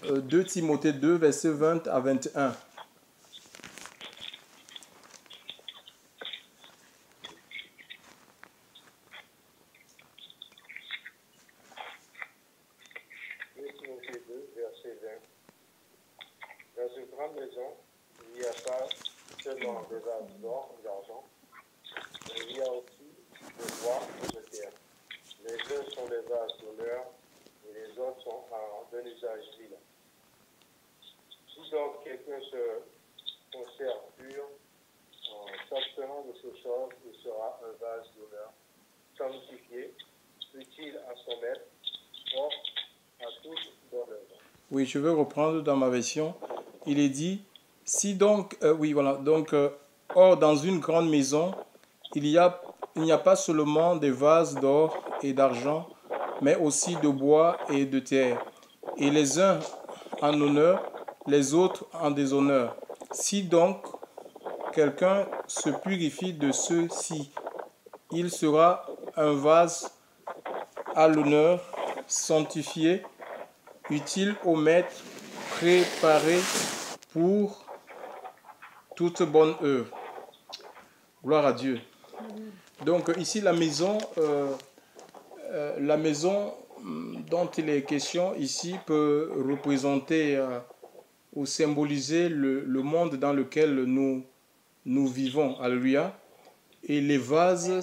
2 Timothée 2, versets 20 à 21. Dans une grande maison, il n'y a pas seulement des vases d'or ou d'argent, mais il y a aussi de bois et de terre. Les uns sont des vases d'honneur et les autres sont d'un usage vil. Si donc quelqu'un se conserve pur en s'abstenant de ces choses, il sera un vase d'honneur, sanctifié, utile à son maître, propre à toute bonne œuvre. Oui, je vais reprendre dans ma version. Il est dit, si donc, oui, voilà, donc, or, dans une grande maison, il n'y a pas seulement des vases d'or et d'argent, mais aussi de bois et de terre, et les uns en honneur, les autres en déshonneur. Si donc quelqu'un se purifie de ceux-ci, il sera un vase à l'honneur, sanctifié, utile au maître, préparé pour toute bonne œuvre. Gloire à Dieu. Donc ici la maison dont il est question ici peut représenter ou symboliser le monde dans lequel nous vivons. Alléluia. Et les vases,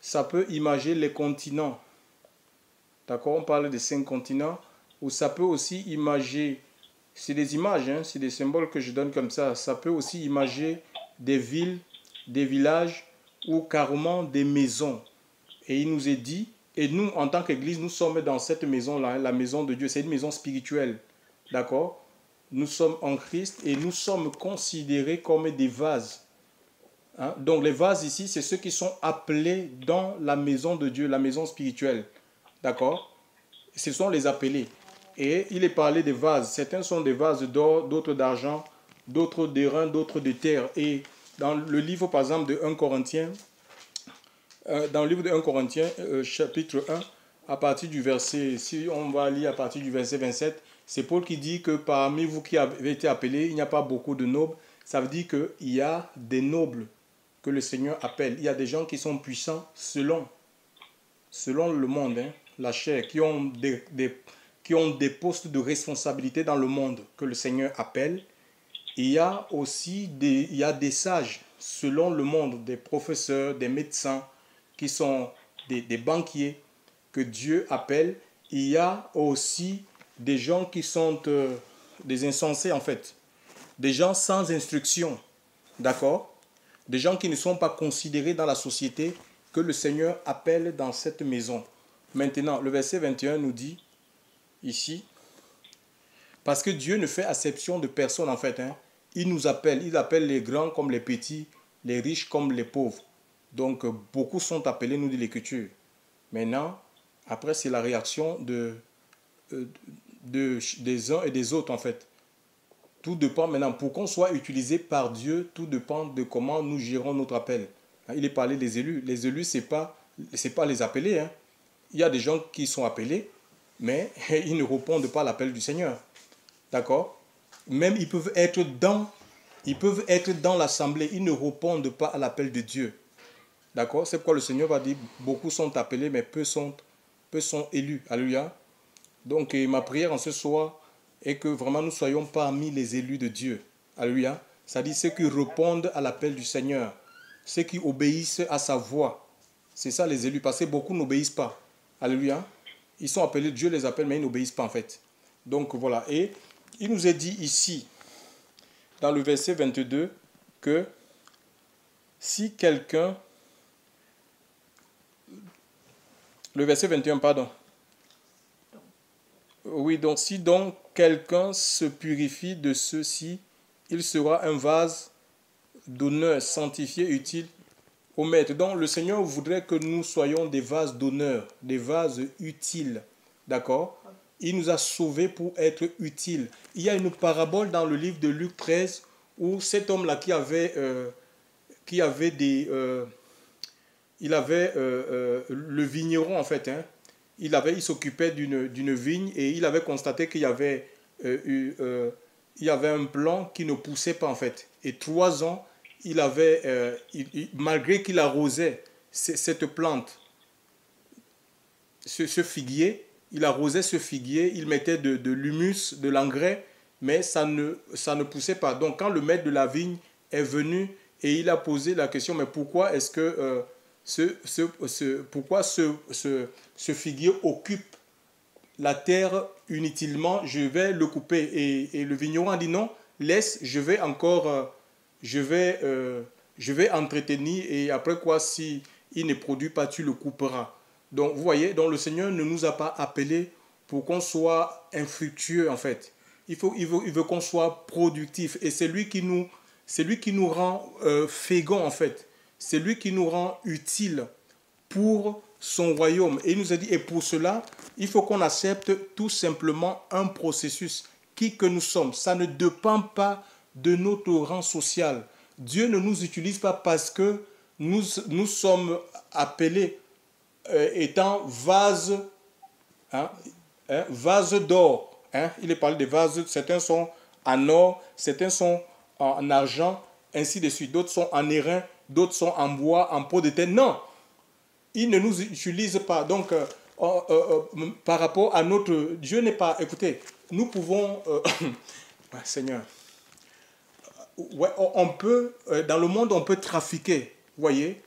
ça peut imager les continents. D'accord, on parle des 5 continents. Ou ça peut aussi imager, c'est des images, hein, c'est des symboles que je donne comme ça. Ça peut aussi imager des villes, des villages ou carrément des maisons. Et il nous est dit, et nous, en tant qu'Église, nous sommes dans cette maison-là, la maison de Dieu. C'est une maison spirituelle. D'accord? Nous sommes en Christ et nous sommes considérés comme des vases. Hein? Donc les vases ici, c'est ceux qui sont appelés dans la maison de Dieu, la maison spirituelle. D'accord? Ce sont les appelés. Et il est parlé des vases. Certains sont des vases d'or, d'autres d'argent, d'autres d'airain, d'autres de terre. Et dans le livre, par exemple, de 1 Corinthiens, dans le livre de 1 Corinthiens, chapitre 1, à partir du verset, si on va lire à partir du verset 27, c'est Paul qui dit que parmi vous qui avez été appelés, il n'y a pas beaucoup de nobles. Ça veut dire qu'il y a des nobles que le Seigneur appelle. Il y a des gens qui sont puissants selon le monde, hein, la chair, qui ont des postes de responsabilité dans le monde que le Seigneur appelle. Il y a aussi des sages selon le monde, des professeurs, des médecins, qui sont des banquiers que Dieu appelle. Il y a aussi des gens qui sont des insensés en fait, des gens sans instruction, d'accord? Des gens qui ne sont pas considérés dans la société que le Seigneur appelle dans cette maison. Maintenant, le verset 21 nous dit ici, parce que Dieu ne fait acception de personne en fait, hein. Il nous appelle, il appelle les grands comme les petits, les riches comme les pauvres. Donc beaucoup sont appelés, nous dit l'Écriture. Maintenant, après c'est la réaction des uns et des autres en fait. Tout dépend maintenant, pour qu'on soit utilisé par Dieu, tout dépend de comment nous gérons notre appel. Il est parlé des élus. Les élus, ce n'est pas les appelés. Hein. Il y a des gens qui sont appelés, mais ils ne répondent pas à l'appel du Seigneur. D'accord? Même ils peuvent être dans l'assemblée, ils ne répondent pas à l'appel de Dieu. D'accord? C'est pourquoi le Seigneur va dire, beaucoup sont appelés, mais peu sont élus. Alléluia. Donc, ma prière en ce soir est que vraiment nous soyons parmi les élus de Dieu. Alléluia. C'est-à-dire ceux qui répondent à l'appel du Seigneur, ceux qui obéissent à sa voix. C'est ça les élus, parce que beaucoup n'obéissent pas. Alléluia. Ils sont appelés, Dieu les appelle, mais ils n'obéissent pas en fait. Donc voilà. Et il nous est dit ici, dans le verset 22, que si quelqu'un... Le verset 21, pardon. Oui, donc si donc quelqu'un se purifie de ceux-ci, il sera un vase d'honneur, sanctifié, utile au maître. Donc le Seigneur voudrait que nous soyons des vases d'honneur, des vases utiles. D'accord? Il nous a sauvés pour être utiles. Il y a une parabole dans le livre de Luc 13 où cet homme-là qui avait le vigneron en fait, hein. Il s'occupait d'une vigne et il avait constaté qu'il y avait il y avait un plant qui ne poussait pas en fait. Et 3 ans, il avait, malgré qu'il arrosait cette plante, ce figuier, il arrosait ce figuier, il mettait de l'humus, de l'engrais, mais ça ne poussait pas. Donc quand le maître de la vigne est venu et il a posé la question, mais pourquoi est-ce que pourquoi ce figuier occupe la terre inutilement, je vais le couper. Et le vigneron a dit non, laisse, je vais encore, je vais entretenir et après quoi, si il ne produit pas, tu le couperas. Donc vous voyez, donc le Seigneur ne nous a pas appelés pour qu'on soit infructueux en fait. Il veut qu'on soit productif et c'est lui qui nous rend féconds en fait. C'est lui qui nous rend utiles pour son royaume. Et il nous a dit, et pour cela, il faut qu'on accepte tout simplement un processus. Qui que nous sommes, ça ne dépend pas de notre rang social. Dieu ne nous utilise pas parce que nous sommes appelés étant vase, hein, vase d'or. Hein. Il est parlé des vases, certains sont en or, certains sont en argent, ainsi de suite. D'autres sont en airain, d'autres sont en bois, en peau de terre. Non, il ne nous utilise pas. Donc, par rapport à notre... Dieu n'est pas... Écoutez, nous pouvons... Seigneur, ouais, on peut... dans le monde, on peut trafiquer. Vous voyez,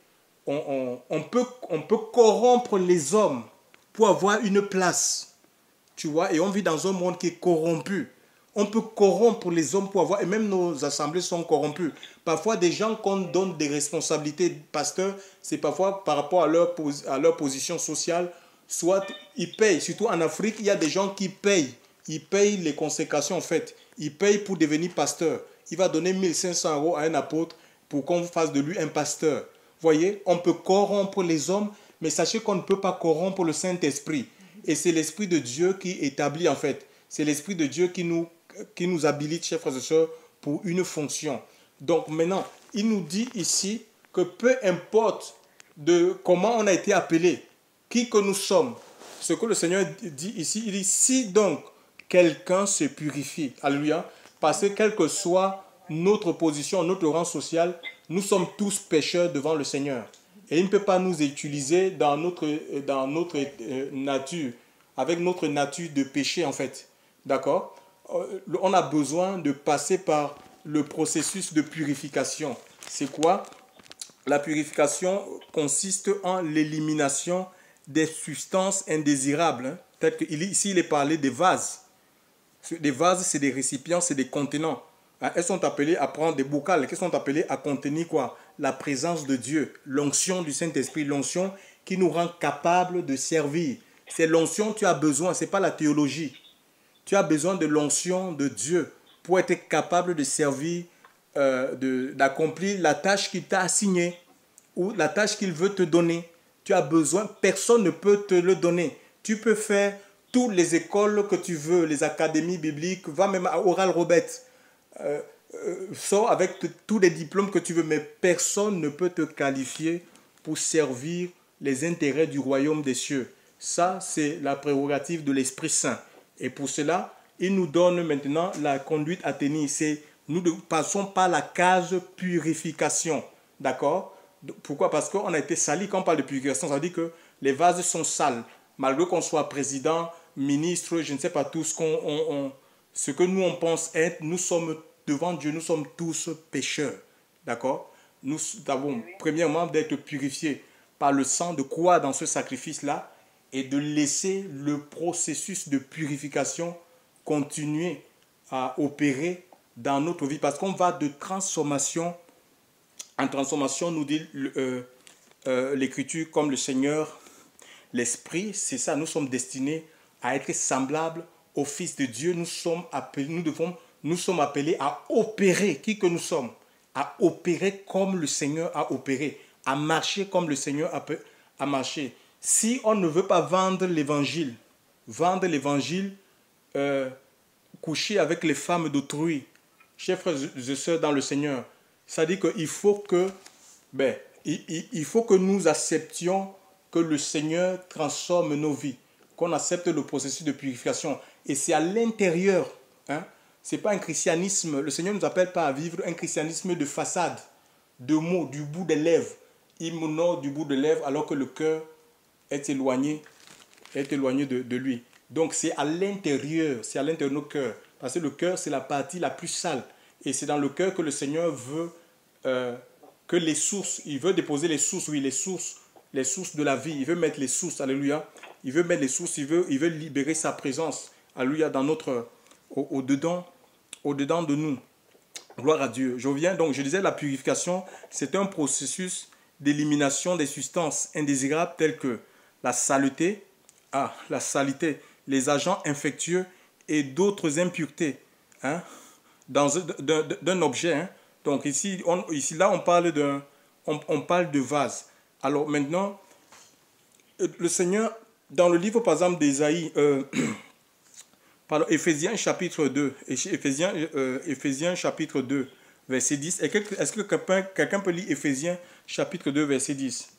on peut corrompre les hommes pour avoir une place. Tu vois, et on vit dans un monde qui est corrompu. On peut corrompre les hommes pour avoir... Et même nos assemblées sont corrompues. Parfois, des gens qu'on donne des responsabilités, pasteurs, c'est parfois par rapport à leur position sociale. Soit ils payent. Surtout en Afrique, il y a des gens qui payent. Ils payent les consécrations, en fait. Ils payent pour devenir pasteur. Il va donner 1500 € à un apôtre pour qu'on fasse de lui un pasteur. Vous voyez, on peut corrompre les hommes, mais sachez qu'on ne peut pas corrompre le Saint-Esprit. Et c'est l'Esprit de Dieu qui établit, en fait. C'est l'Esprit de Dieu qui nous habilite, chers frères et sœurs, pour une fonction. Donc maintenant, il nous dit ici que peu importe de comment on a été appelé, qui que nous sommes, ce que le Seigneur dit ici, il dit, si donc quelqu'un se purifie, alléluia, parce que quelle que soit notre position, notre rang social, nous sommes tous pécheurs devant le Seigneur. Et il ne peut pas nous utiliser dans notre nature, avec notre nature de péché en fait. D'accord? On a besoin de passer par le processus de purification. C'est quoi? La purification consiste en l'élimination des substances indésirables. Hein. Peut-être qu'ici, il est parlé des vases. Des vases, c'est des récipients, c'est des contenants. Hein. Elles sont appelées à prendre des bocals. Elles sont appelées à contenir quoi? La présence de Dieu, l'onction du Saint-Esprit, l'onction qui nous rend capables de servir. C'est l'onction que tu as besoin, ce n'est pas la théologie. Tu as besoin de l'onction de Dieu pour être capable de servir, d'accomplir la tâche qu'il t'a assignée ou la tâche qu'il veut te donner. Tu as besoin, personne ne peut te le donner. Tu peux faire toutes les écoles que tu veux, les académies bibliques, va même à Oral Roberts, sors avec tous les diplômes que tu veux, mais personne ne peut te qualifier pour servir les intérêts du royaume des cieux. Ça, c'est la prérogative de l'Esprit Saint. Et pour cela, il nous donne maintenant la conduite à tenir. Nous passons par la case purification. D'accord? Pourquoi? Parce qu'on a été sali. Quand on parle de purification, ça veut dire que les vases sont sales. Malgré qu'on soit président, ministre, je ne sais pas tout ce que nous on pense être, nous sommes devant Dieu, nous sommes tous pécheurs. D'accord? Nous avons premièrement d'être purifiés par le sang, de croire dans ce sacrifice-là et de laisser le processus de purification continuer à opérer dans notre vie. Parce qu'on va de transformation en transformation, nous dit l'Écriture, comme le Seigneur, l'Esprit, c'est ça, nous sommes destinés à être semblables au Fils de Dieu. Nous sommes appelés à opérer, qui que nous sommes, à opérer comme le Seigneur a opéré, à marcher comme le Seigneur a marché. Si on ne veut pas vendre l'évangile, coucher avec les femmes d'autrui, chers frères et sœurs dans le Seigneur, ça dit qu'il faut que, il faut que nous acceptions que le Seigneur transforme nos vies, qu'on accepte le processus de purification. Et c'est à l'intérieur, Hein? Ce n'est pas un christianisme, le Seigneur ne nous appelle pas à vivre un christianisme de façade, de mots, du bout des lèvres. Il m'honore du bout des lèvres alors que le cœur est éloigné de lui. Donc c'est à l'intérieur de nos cœurs. Parce que le cœur, c'est la partie la plus sale. Et c'est dans le cœur que le Seigneur veut que les sources, il veut déposer les sources, oui, les sources de la vie. Il veut mettre les sources, alléluia. Il veut mettre les sources, il veut libérer sa présence, alléluia, dans notre, au-dedans de nous. Gloire à Dieu. Je reviens donc, je disais, la purification, c'est un processus d'élimination des substances indésirables telles que la saleté, les agents infectieux et d'autres impuretés, hein, d'un objet. Hein. Donc ici, là, on parle de vase. Alors maintenant, le Seigneur, dans le livre, par exemple, d'Ésaïe, Éphésiens chapitre 2, Éphésiens chapitre 2, verset 10. Est-ce que quelqu'un peut lire Éphésiens chapitre 2, verset 10?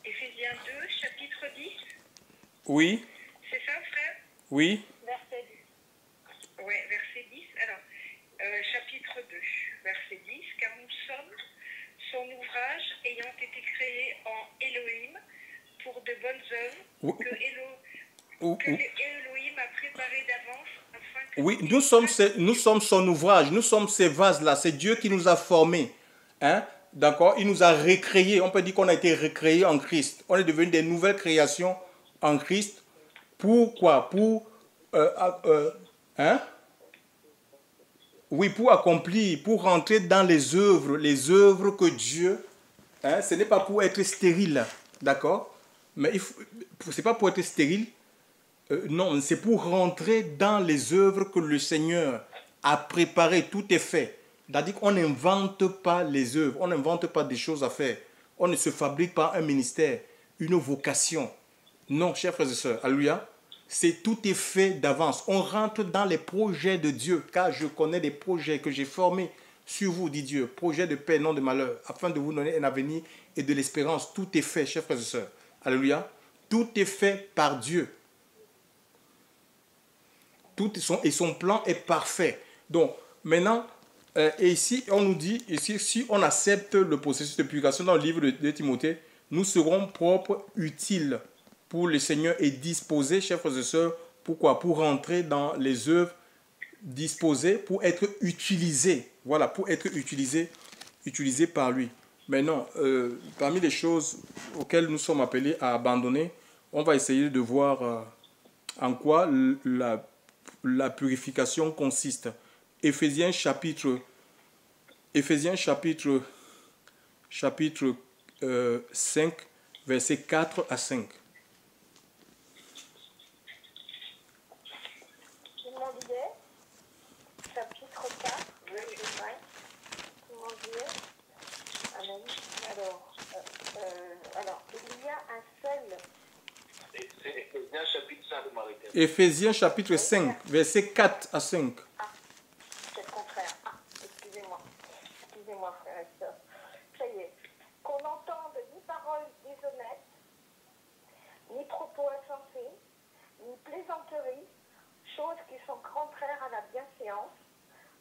Éphésiens 2, chapitre 10. Oui. C'est ça, frère? Oui. Verset 10. Ouais, verset 10. Alors, chapitre 2, verset 10. Car nous sommes son ouvrage ayant été créé en Elohim pour de bonnes œuvres que Elohim a préparées d'avance afin que... Oui, nous sommes son ouvrage, nous sommes ces vases-là, c'est Dieu qui nous a formés. Hein? D'accord? Il nous a recréés, on peut dire qu'on a été recréés en Christ. On est devenu des nouvelles créations en Christ. Pourquoi? Oui, pour accomplir, pour rentrer dans les œuvres que Dieu, hein, ce n'est pas pour être stérile, d'accord? Mais ce n'est pas pour être stérile, non, c'est pour rentrer dans les œuvres que le Seigneur a préparées, tout est fait. C'est-à-dire qu'on n'invente pas les œuvres, on n'invente pas des choses à faire. On ne se fabrique pas un ministère, une vocation. Non, chers frères et sœurs, alléluia. Tout est fait d'avance. On rentre dans les projets de Dieu, car je connais des projets que j'ai formés sur vous, dit Dieu. Projets de paix, non de malheur, afin de vous donner un avenir et de l'espérance. Tout est fait, chers frères et sœurs. Alléluia. Tout est fait par Dieu. Et son plan est parfait. Donc, maintenant, et ici, on nous dit, ici, si on accepte le processus de purification dans le livre de Timothée, nous serons propres, utiles pour le Seigneur et disposés, chers frères et sœurs, pourquoi? Pour rentrer dans les œuvres disposées, pour être utilisés. Voilà, pour être utilisés par lui. Maintenant, parmi les choses auxquelles nous sommes appelés à abandonner, on va essayer de voir en quoi la purification consiste. Éphésiens chapitre 5, versets 4 à 5. Tout le monde y est? Chapitre 4, verset 5. Tout le monde y est? Amen. Alors, il y a un seul... C'est Éphésiens chapitre 5, Marie-Thérèse. Éphésiens chapitre 5, versets 4 à 5. C'est le contraire. Excusez-moi, frères et sœurs. Ça y est. Qu'on n'entende ni paroles déshonnêtes, ni propos insensés, ni plaisanteries, choses qui sont contraires à la bienséance,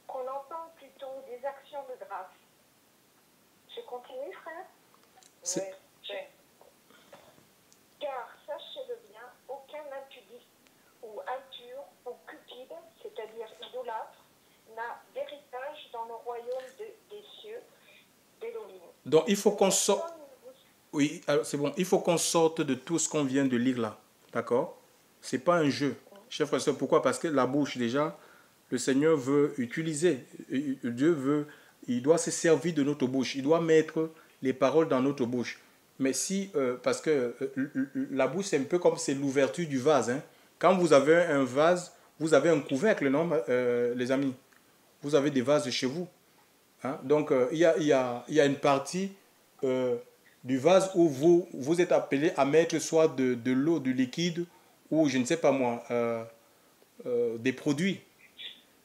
qu'on entende plutôt des actions de grâce. Je continue, frère? Oui. Car, sachez-le bien, aucun impudique ou impur ou cupide, c'est-à-dire idolâtre, n'a d'héritage dans le royaume des cieux d'Élohim. Donc il faut qu'on sorte. Oui, c'est bon. Il faut qu'on sorte de tout ce qu'on vient de lire là. D'accord? C'est pas un jeu. Chers frères et sœurs, pourquoi? Parce que la bouche, déjà, le Seigneur veut utiliser. Dieu veut, il doit se servir de notre bouche. Il doit mettre les paroles dans notre bouche. Mais si, parce que la bouche, c'est un peu comme c'est l'ouverture du vase. Hein. Quand vous avez un vase, vous avez un couvercle, non, les amis? Vous avez des vases chez vous. Hein? Donc, il y a une partie du vase où vous êtes appelé à mettre soit de l'eau, du liquide ou je ne sais pas moi, des produits.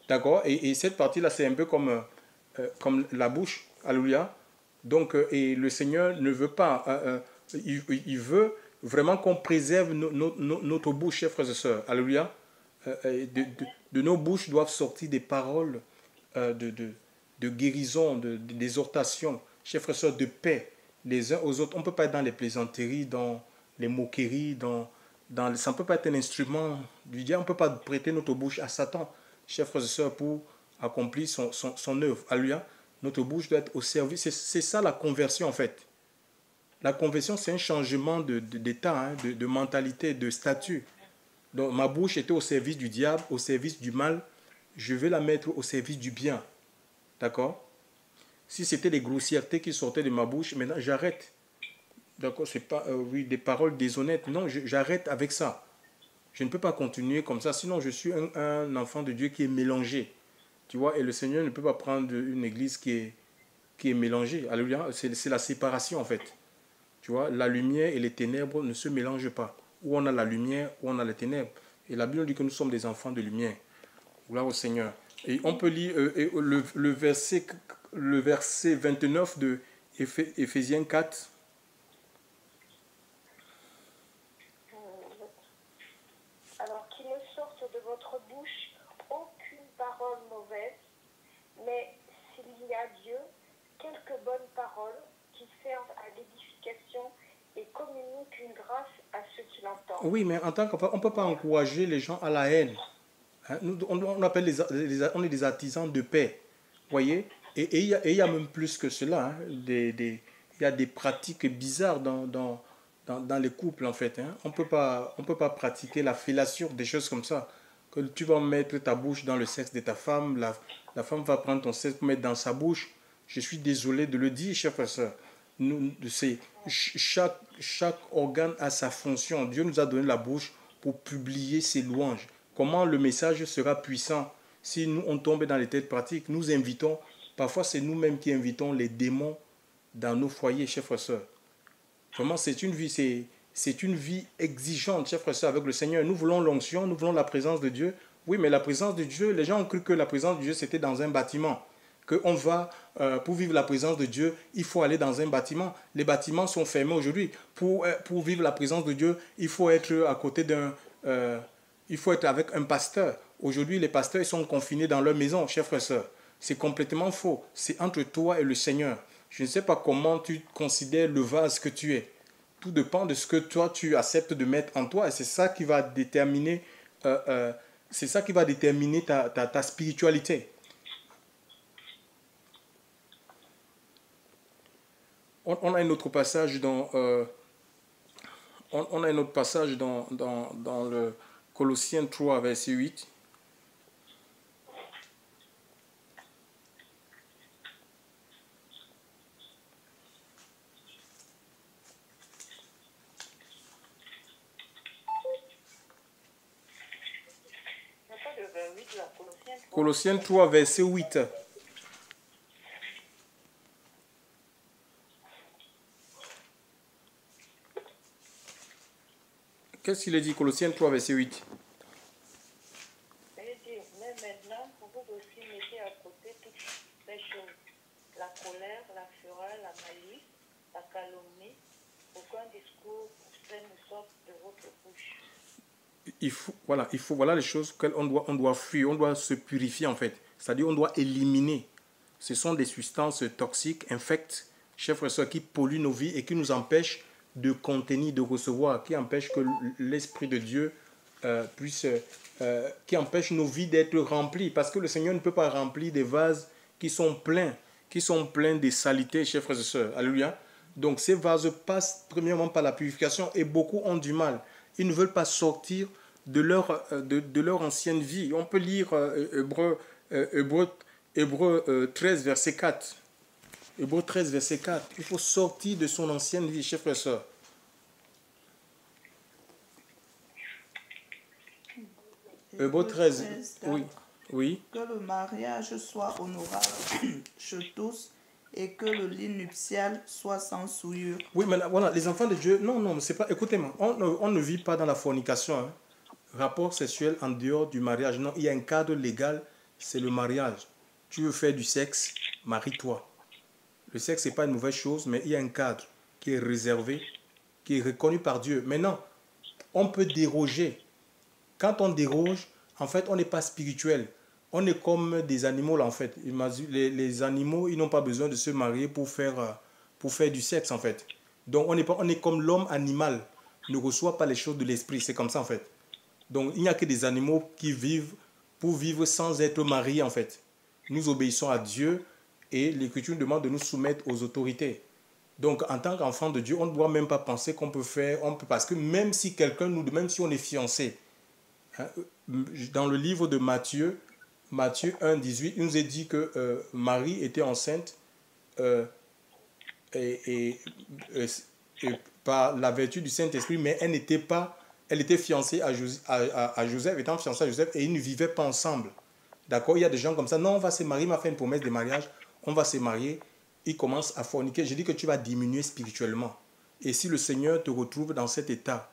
D'accord? Et cette partie-là, c'est un peu comme la bouche. Alléluia. Donc, et le Seigneur ne veut pas, il veut vraiment qu'on préserve notre bouche, chers frères et sœurs. Alléluia. De nos bouches doivent sortir des paroles de guérison, d'exhortation, chers frères et sœurs, de paix les uns aux autres. On ne peut pas être dans les plaisanteries, dans les moqueries, ça ne peut pas être un instrument du diable. On ne peut pas prêter notre bouche à Satan, chers frères et sœurs, pour accomplir son œuvre. Alléluia. Notre bouche doit être au service. C'est ça la conversion en fait. La conversion, c'est un changement d'état, hein, de mentalité, de statut. Donc ma bouche était au service du diable, au service du mal. Je vais la mettre au service du bien. D'accord? Si c'était des grossièretés qui sortaient de ma bouche, maintenant j'arrête. D'accord? C'est pas oui, des paroles déshonnêtes. Non, j'arrête avec ça. Je ne peux pas continuer comme ça. Sinon, je suis un enfant de Dieu qui est mélangé. Tu vois? Et le Seigneur ne peut pas prendre une église qui est mélangée. Alléluia. C'est la séparation en fait. Tu vois? La lumière et les ténèbres ne se mélangent pas. Où on a la lumière, où on a les ténèbres. Et la Bible dit que nous sommes des enfants de lumière. Gloire au Seigneur. Et on peut lire le verset 29 de Éphésiens 4. Alors qu'il ne sorte de votre bouche aucune parole mauvaise, mais s'il y a Dieu, quelques bonnes paroles qui servent à l'édification et communiquent une grâce à ceux qui l'entendent. Oui, mais en tant qu'enfant, on ne peut pas encourager les gens à la haine. Hein, on appelle on est des artisans de paix. Voyez? Et il y a même plus que cela. Hein, il y a des pratiques bizarres dans les couples, en fait. Hein. On peut pas pratiquer la fellation, des choses comme ça. Que tu vas mettre ta bouche dans le sexe de ta femme, la femme va prendre ton sexe pour mettre dans sa bouche. Je suis désolé de le dire, chers frères et sœurs. Chaque organe a sa fonction. Dieu nous a donné la bouche pour publier ses louanges. Comment le message sera puissant si nous on tombe dans les têtes pratiques? Nous invitons, parfois c'est nous-mêmes qui invitons les démons dans nos foyers, chers frères et sœurs. Vraiment, c'est une vie exigeante, chers frères et sœurs, avec le Seigneur. Nous voulons l'onction, nous voulons la présence de Dieu. Oui, mais la présence de Dieu, les gens ont cru que la présence de Dieu, c'était dans un bâtiment. Qu'on va, pour vivre la présence de Dieu, il faut aller dans un bâtiment. Les bâtiments sont fermés aujourd'hui. Pour vivre la présence de Dieu, il faut être à côté il faut être avec un pasteur. Aujourd'hui, les pasteurs ils sont confinés dans leur maison, chers frères et sœurs. C'est complètement faux. C'est entre toi et le Seigneur. Je ne sais pas comment tu considères le vase que tu es. Tout dépend de ce que toi, tu acceptes de mettre en toi. Et c'est ça qui va déterminer, ta spiritualité. On a un autre passage dans le Colossiens 3, verset 8. Colossiens 3, verset 8. Qu'est-ce qu'il a dit, Colossiens 3, verset 8? Il dit, mais maintenant, vous aussi mettez à côté toutes ces choses. La colère, la fureur, la malice, la calomnie, aucun discours obscène ne sorte de votre bouche. Voilà les choses qu'on doit fuir, on doit se purifier en fait. C'est-à-dire on doit éliminer. Ce sont des substances toxiques, infectes, chers frères et sœurs, qui polluent nos vies et qui nous empêchent de contenir, de recevoir, qui empêchent que l'Esprit de Dieu qui empêche nos vies d'être remplies. Parce que le Seigneur ne peut pas remplir des vases qui sont pleins de saleté, chers frères et sœurs. Alléluia. Donc ces vases passent premièrement par la purification et beaucoup ont du mal. Ils ne veulent pas sortir de leur ancienne vie. On peut lire Hébreux 13, verset 4. Hébreux 13, verset 4. Il faut sortir de son ancienne vie, chers frères et sœurs. Hébreux 13, oui. Oui. Que le mariage soit honorable chez tous et que le lit nuptial soit sans souillure. Oui, mais là, voilà, les enfants de Dieu, non, c'est pas, écoutez-moi, on ne vit pas dans la fornication. Hein. rapport sexuel en dehors du mariage. Non, il y a un cadre légal, c'est le mariage. Tu veux faire du sexe, marie-toi. Le sexe, ce n'est pas une mauvaise chose, mais il y a un cadre qui est réservé, qui est reconnu par Dieu. Maintenant, on peut déroger. Quand on déroge, en fait, on n'est pas spirituel. On est comme des animaux, là, en fait. Les animaux, ils n'ont pas besoin de se marier pour faire du sexe, en fait. Donc, on est comme l'homme animal, ne reçoit pas les choses de l'esprit. C'est comme ça, en fait. Donc, il n'y a que des animaux qui vivent pour vivre sans être mariés, en fait. Nous obéissons à Dieu et l'Écriture nous demande de nous soumettre aux autorités. Donc, en tant qu'enfant de Dieu, on ne doit même pas penser qu'on peut faire, parce que même si même si on est fiancé, hein, dans le livre de Matthieu 1, 18, il nous est dit que Marie était enceinte et par la vertu du Saint-Esprit, mais elle était fiancée à Joseph, étant fiancée à Joseph, et ils ne vivaient pas ensemble. D'accord? Il y a des gens comme ça, non, on va se marier, il m'a fait une promesse de mariage, on va se marier, ils commencent à forniquer. Je dis que tu vas diminuer spirituellement. Et si le Seigneur te retrouve dans cet état,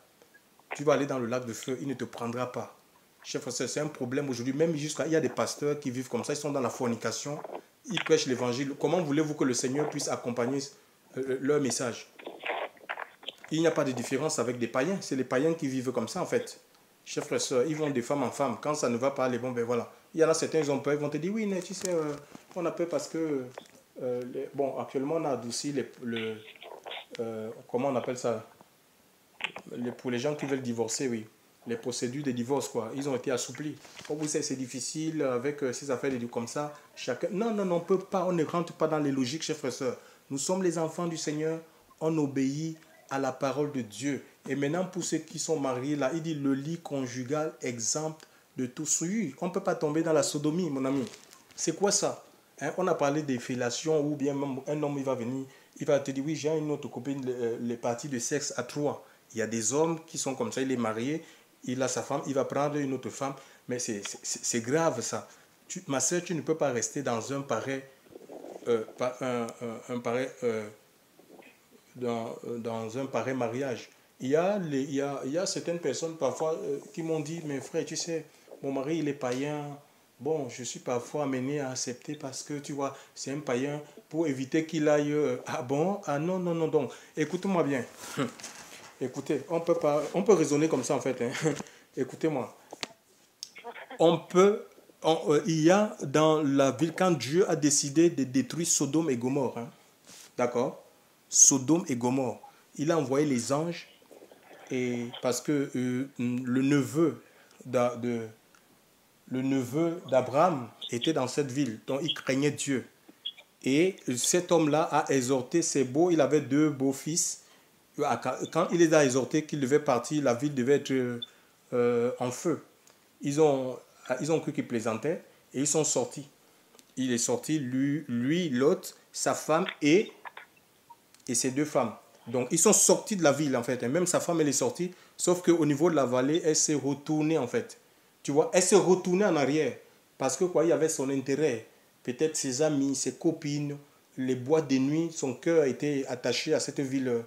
tu vas aller dans le lac de feu, il ne te prendra pas. Chef, c'est un problème aujourd'hui. Même jusqu'à, il y a des pasteurs qui vivent comme ça, ils sont dans la fornication, ils prêchent l'évangile. Comment voulez-vous que le Seigneur puisse accompagner leur message? Il n'y a pas de différence avec des païens. C'est les païens qui vivent comme ça, en fait. Chers frères et sœurs, ils vont de femme en femme. Quand ça ne va pas, les bons, ben voilà. Il y en a certains, ils ont peur, ils vont te dire, oui, mais tu sais, on a peur parce que, bon, actuellement, on a adouci comment on appelle ça? Pour les gens qui veulent divorcer, oui. Les procédures de divorce, quoi. Ils ont été assouplis. Comme vous savez, c'est difficile avec ces affaires de comme ça. Chacun... Non, non, non, on ne peut pas, on ne rentre pas dans les logiques, chers frères et sœurs. Nous sommes les enfants du Seigneur, on obéit à la parole de Dieu. Et maintenant, pour ceux qui sont mariés, là, il dit le lit conjugal exempt de tout souillure. On ne peut pas tomber dans la sodomie, mon ami. C'est quoi ça? Hein? On a parlé des fellations, ou bien même un homme, il va venir, il va te dire, oui, j'ai une autre copine, les parties de sexe à 3. Il y a des hommes qui sont comme ça, il est marié, il a sa femme, il va prendre une autre femme. Mais c'est grave, ça. Ma soeur, tu ne peux pas rester dans un pareil... dans un pareil mariage. Il y a certaines personnes parfois qui m'ont dit, mais frère, tu sais, mon mari, il est païen. Bon, je suis parfois amené à accepter parce que, tu vois, c'est un païen pour éviter qu'il aille... ah bon? Ah non, non, non, donc, écoute-moi bien. Écoutez, on peut raisonner comme ça, en fait. Hein. Écoutez-moi. Il y a dans la ville, quand Dieu a décidé de détruire Sodome et Gomorrhe, hein, d'accord? Sodome et Gomorrhe. Il a envoyé les anges et parce que le neveu d'Abraham était dans cette ville, donc il craignait Dieu. Et cet homme-là a exhorté ses beaux, il avait 2 beaux-fils. Quand il les a exhortés qu'ils devaient partir, la ville devait être en feu. Ils ont cru qu'ils plaisantaient et ils sont sortis. Il est sorti, lui l'autre, sa femme et ses 2 femmes. Donc, ils sont sortis de la ville, en fait. Et même sa femme, elle est sortie. Sauf qu'au niveau de la vallée, elle s'est retournée, en fait. Tu vois, elle s'est retournée en arrière. Parce que, quoi, il y avait son intérêt. Peut-être ses amis, ses copines, les boîtes de nuit. Son cœur était attaché à cette ville,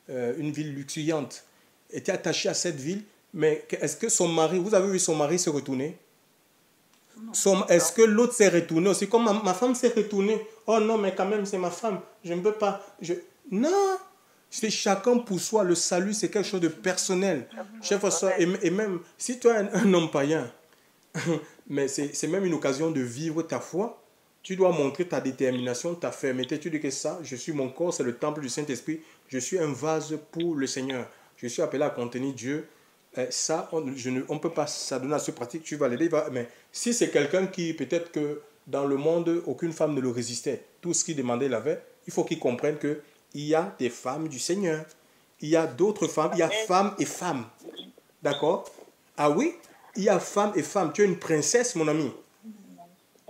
une ville luxuriante. Était attaché à cette ville. Mais est-ce que son mari, vous avez vu son mari se retourner? Est-ce que l'autre s'est retourné aussi? Comme ma femme s'est retournée. Oh non, mais quand même, c'est ma femme. Je ne peux pas... Non, c'est chacun pour soi. Le salut, c'est quelque chose de personnel. Chef, et même si tu es un homme païen, mais c'est même une occasion de vivre ta foi. Tu dois montrer ta détermination, ta fermeté. Tu dis que ça, je suis mon corps, c'est le temple du Saint-Esprit. Je suis un vase pour le Seigneur. Je suis appelé à contenir Dieu. Ça, on ne peut pas s'adonner à ce pratique. Tu vas l'aider. Mais si c'est quelqu'un qui, peut-être que dans le monde, aucune femme ne le résistait. Tout ce qu'il demandait, il avait. Il faut qu'il comprenne que il y a des femmes du Seigneur. Il y a d'autres femmes. Il y a femmes et femmes. D'accord? Ah oui? Il y a femmes et femmes. Tu es une princesse, mon ami.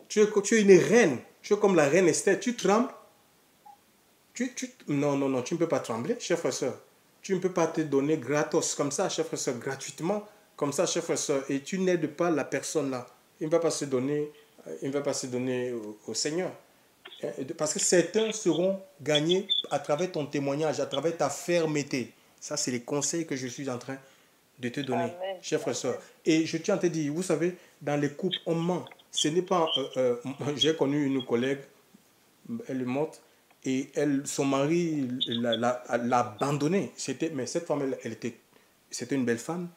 Tu es une reine. Tu es comme la reine Esther. Tu trembles? Non, non, non. Tu ne peux pas trembler, chers frères et sœurs. Tu ne peux pas te donner gratos comme ça, chers frères et sœurs, gratuitement. Comme ça, chers frères et sœurs. Et tu n'aides pas la personne là. Il ne va pas se donner, au Seigneur. Parce que certains seront gagnés à travers ton témoignage, à travers ta fermeté. Ça, c'est les conseils que je suis en train de te donner, Amen. chers frères et sœurs. Et je tiens à te dire, vous savez, dans les couples, on ment. Ce n'est pas... j'ai connu une collègue, elle est morte, et son mari l'a abandonnée. Mais cette femme, c'était une belle femme.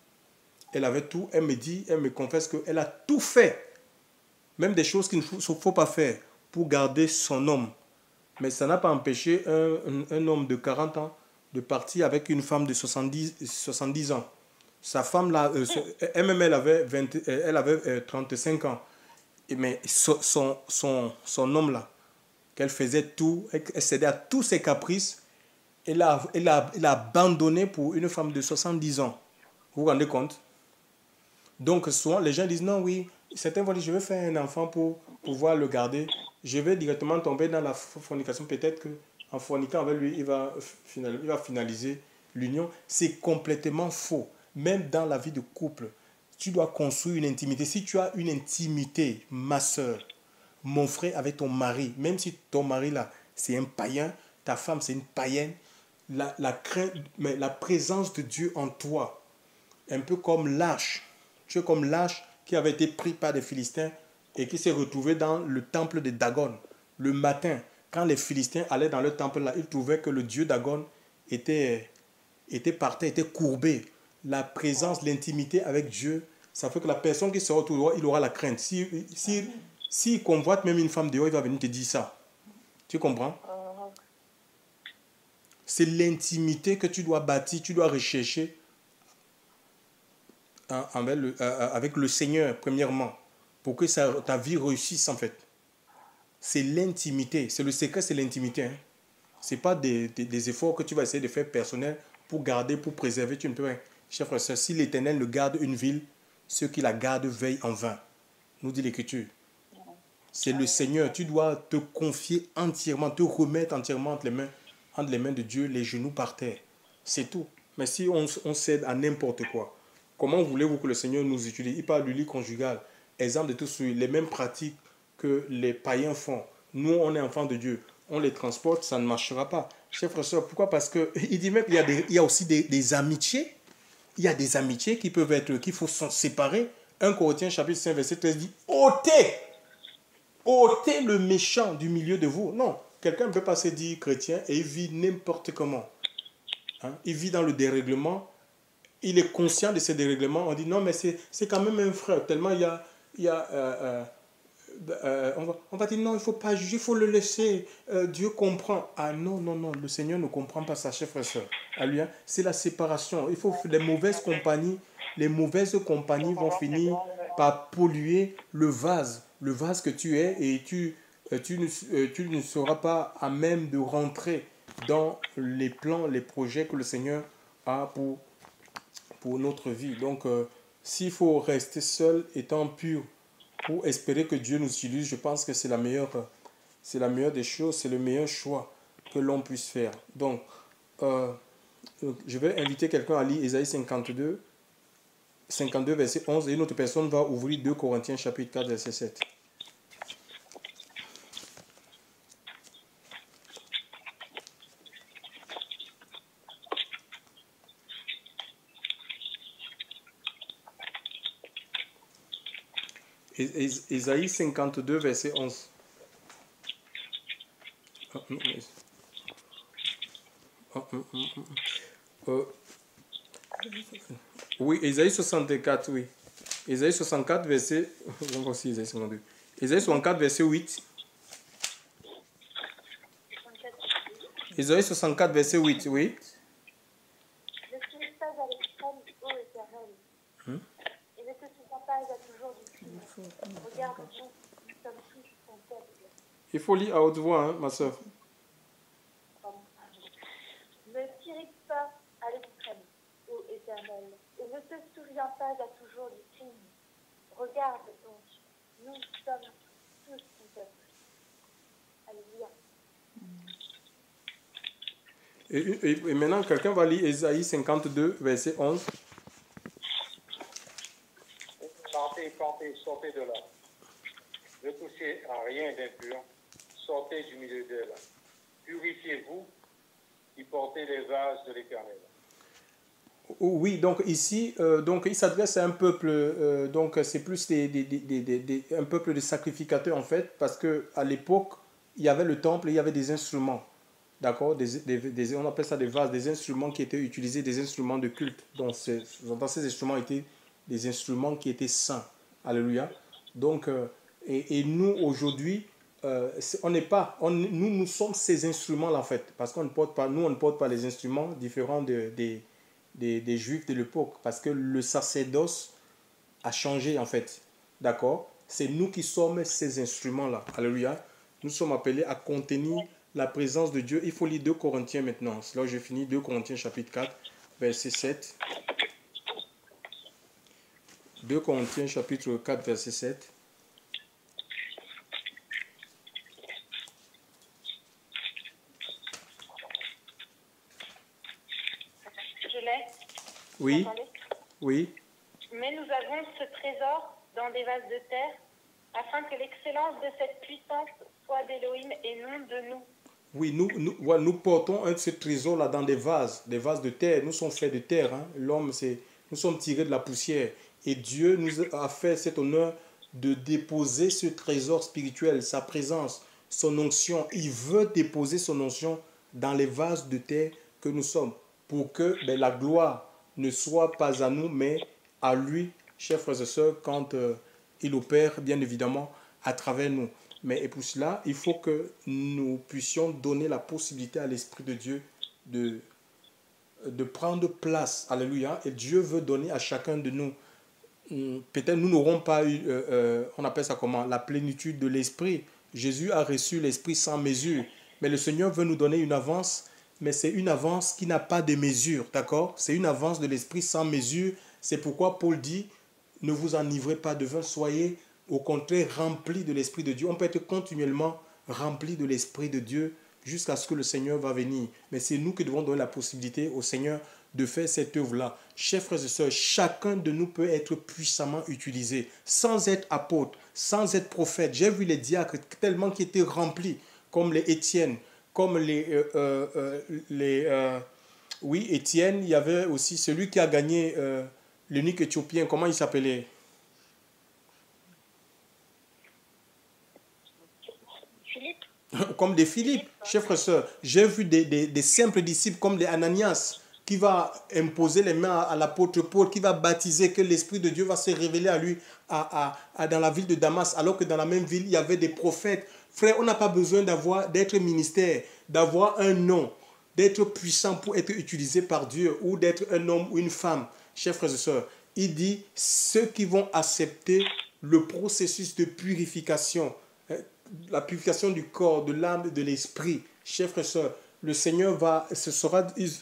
Elle avait tout. Elle me confesse qu'elle a tout fait. Même des choses qu'il ne faut pas faire pour garder son homme. Mais ça n'a pas empêché un homme de 40 ans de partir avec une femme de 70 ans. Sa femme, là, elle-même, elle avait 35 ans. Mais son homme, là, qu'elle faisait tout, elle cédait à tous ses caprices, elle a abandonné pour une femme de 70 ans. Vous vous rendez compte? Donc, souvent, les gens disent, non, oui, certains vont dire, je vais faire un enfant pour pouvoir le garder. Je vais directement tomber dans la fornication. Peut-être qu'en forniquant avec lui, il va finaliser l'union. C'est complètement faux. Même dans la vie de couple, tu dois construire une intimité. Si tu as une intimité, ma soeur, mon frère, avec ton mari, même si ton mari, là, c'est un païen, ta femme, c'est une païenne, mais la présence de Dieu en toi, un peu comme l'arche. Tu es comme l'arche qui avait été pris par les Philistins et qui s'est retrouvé dans le temple de Dagon. Le matin, quand les Philistins allaient dans le temple là, ils trouvaient que le dieu Dagon était par terre, était courbé. La présence, l'intimité avec Dieu, ça fait que la personne qui sera autour de toi, il aura la crainte. S'il convoite même une femme dehors, il va venir te dire ça. Tu comprends? C'est l'intimité que tu dois bâtir, tu dois rechercher avec le Seigneur, premièrement, pour que ta vie réussisse, en fait. C'est l'intimité. C'est le secret, c'est l'intimité. Hein. Ce n'est pas des efforts que tu vas essayer de faire personnels pour garder, pour préserver. Tu ne peux pas. Chers frères et sœurs, si l'Éternel ne garde une ville, ceux qui la gardent veillent en vain. Nous dit l'Écriture. C'est le Seigneur. Tu dois te confier entièrement, te remettre entièrement entre les mains de Dieu, les genoux par terre. C'est tout. Mais si on cède à n'importe quoi, comment voulez-vous que le Seigneur nous utilise? Il parle du lit conjugal. Exemple de tout sur les mêmes pratiques que les païens font. Nous, on est enfants de Dieu. On les transporte, ça ne marchera pas. Chers frères et sœurs, pourquoi? Parce qu'il dit même qu'il y a aussi des amitiés. Il y a des amitiés qui peuvent être, qu'il faut s'en séparer. 1 Corinthiens chapitre 5, verset 13 dit, ôtez le méchant du milieu de vous. Non, quelqu'un ne peut pas se dire chrétien et il vit n'importe comment. Hein? Il vit dans le dérèglement. Il est conscient de ces dérèglements. On dit non, mais c'est quand même un frère. Tellement on va dire non, il ne faut pas juger, il faut le laisser. Dieu comprend. Ah non, non, non, le Seigneur ne comprend pas ça, chers frères et sœurs. Hein? C'est la séparation. Il faut les mauvaises compagnies vont finir par polluer le vase que tu es, et tu ne seras pas à même de rentrer dans les plans, les projets que le Seigneur a pour notre vie. Donc, s'il faut rester seul, étant pur, pour espérer que Dieu nous utilise, je pense que c'est la meilleure des choses, c'est le meilleur choix que l'on puisse faire. Donc, je vais inviter quelqu'un à lire Ésaïe 52, verset 11, et une autre personne va ouvrir 2 Corinthiens chapitre 4, verset 7. Ésaïe 52, verset 11. Oui, Ésaïe 64, oui. Ésaïe 64, verset... On va aussi Ésaïe 52. Ésaïe 64, verset 8. Ésaïe 64, verset 8, oui. Ne suis pas à l'extrême, ô Éternel. Et ne te souviens pas à toujours du crime. Regarde, nous sommes tous semblables. Il faut lire à haute voix, hein, ma soeur. Ne t'irrite pas à l'extrême, ô Éternel, et ne te souviens pas à toujours du crime. Regarde donc, nous sommes tous semblables. Alléluia. Et maintenant, quelqu'un va lire Ésaïe 52, verset 11. Partez, sortez de là. Ne touchez à rien d'impur. Sortez du milieu d'elle. Purifiez-vous qui portez les vases de l'Éternel. Oui, donc ici, donc il s'adresse à un peuple, donc c'est plus un peuple de sacrificateurs en fait, parce que à l'époque, il y avait le temple et il y avait des instruments, d'accord, on appelle ça des vases, des instruments qui étaient utilisés, des instruments de culte. Donc ces instruments étaient des instruments qui étaient saints. Alléluia. Donc, et nous aujourd'hui, on n'est pas, nous sommes ces instruments-là en fait, parce qu'on ne porte pas, nous on ne porte pas les instruments différents des Juifs de l'époque, parce que le sacerdoce a changé en fait. D'accord. C'est nous qui sommes ces instruments-là. Alléluia. Nous sommes appelés à contenir la présence de Dieu. Il faut lire 2 Corinthiens maintenant. C'est là où je finis. 2 Corinthiens chapitre 4, verset 7. 2 Corinthiens chapitre 4, verset 7. Je l'ai. Oui, Vous entendez? oui. Mais nous avons ce trésor dans des vases de terre, afin que l'excellence de cette puissance soit d'Élohim et non de nous. Oui, voilà, nous portons ce trésor-là dans des vases de terre. Nous sommes faits de terre. Hein. L'homme, nous sommes tirés de la poussière. Et Dieu nous a fait cet honneur de déposer ce trésor spirituel, sa présence, son onction. Il veut déposer son onction dans les vases de terre que nous sommes, pour que la gloire ne soit pas à nous, mais à lui, chers frères et sœurs, quand il opère, bien évidemment, à travers nous. Mais et pour cela, il faut que nous puissions donner la possibilité à l'Esprit de Dieu de prendre place. Alléluia. Et Dieu veut donner à chacun de nous. Peut-être nous n'aurons pas eu, on appelle ça comment, la plénitude de l'Esprit. Jésus a reçu l'Esprit sans mesure. Mais le Seigneur veut nous donner une avance, mais c'est une avance qui n'a pas de mesure. D'accord? C'est une avance de l'Esprit sans mesure. C'est pourquoi Paul dit, ne vous enivrez pas de vin, soyez au contraire remplis de l'Esprit de Dieu. On peut être continuellement rempli de l'Esprit de Dieu jusqu'à ce que le Seigneur va venir. Mais c'est nous qui devons donner la possibilité au Seigneur de faire cette œuvre-là. Chers frères et sœurs, chacun de nous peut être puissamment utilisé, sans être apôtre, sans être prophète. J'ai vu les diacres tellement qui étaient remplis, comme les Étienne, comme oui, Étienne, il y avait aussi celui qui a gagné l'unique Éthiopien, comment il s'appelait? Comme des Philippe, chers frères et sœurs. J'ai vu des simples disciples comme les Ananias, qui va imposer les mains à l'apôtre Paul, qui va baptiser, que l'Esprit de Dieu va se révéler à lui dans la ville de Damas, alors que dans la même ville, il y avait des prophètes. Frère, on n'a pas besoin d'être ministère, d'avoir un nom, d'être puissant pour être utilisé par Dieu, ou d'être un homme ou une femme. Chers frères et sœurs, il dit, ceux qui vont accepter le processus de purification, la purification du corps, de l'âme et de l'esprit. Chers frères et sœurs, le Seigneur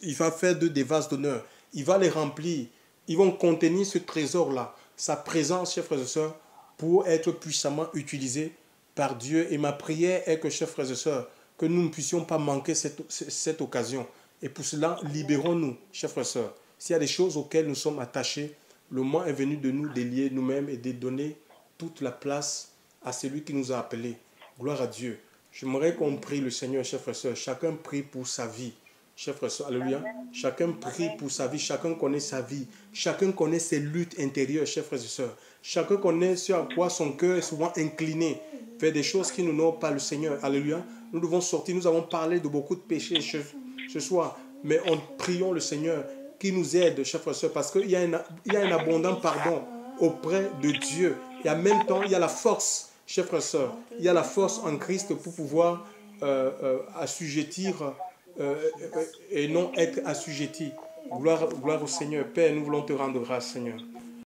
il va faire d'eux des vases d'honneur. Il va les remplir. Ils vont contenir ce trésor-là, sa présence, chers frères et sœurs, pour être puissamment utilisés par Dieu. Et ma prière est que, chers frères et sœurs, que nous ne puissions pas manquer cette occasion. Et pour cela, libérons-nous, chers frères et sœurs. S'il y a des choses auxquelles nous sommes attachés, le moment est venu de nous délier nous-mêmes et de donner toute la place à celui qui nous a appelés. Gloire à Dieu. J'aimerais qu'on prie le Seigneur, chers frères et sœurs. Chacun prie pour sa vie. Chers frères et sœurs, alléluia. Chacun prie pour sa vie. Chacun connaît sa vie. Chacun connaît ses luttes intérieures, chers frères et sœurs. Chacun connaît ce à quoi son cœur est souvent incliné vers des choses qui n'honorent pas le Seigneur. Alléluia. Nous devons sortir. Nous avons parlé de beaucoup de péchés ce soir. Mais prions le Seigneur qui nous aide, chers frères et sœurs, parce qu'il y a un abondant pardon auprès de Dieu. Et en même temps, il y a la force. Chers frères et sœurs, il y a la force en Christ pour pouvoir assujettir et non être assujetti. Gloire au Seigneur. Père, nous voulons te rendre grâce, Seigneur.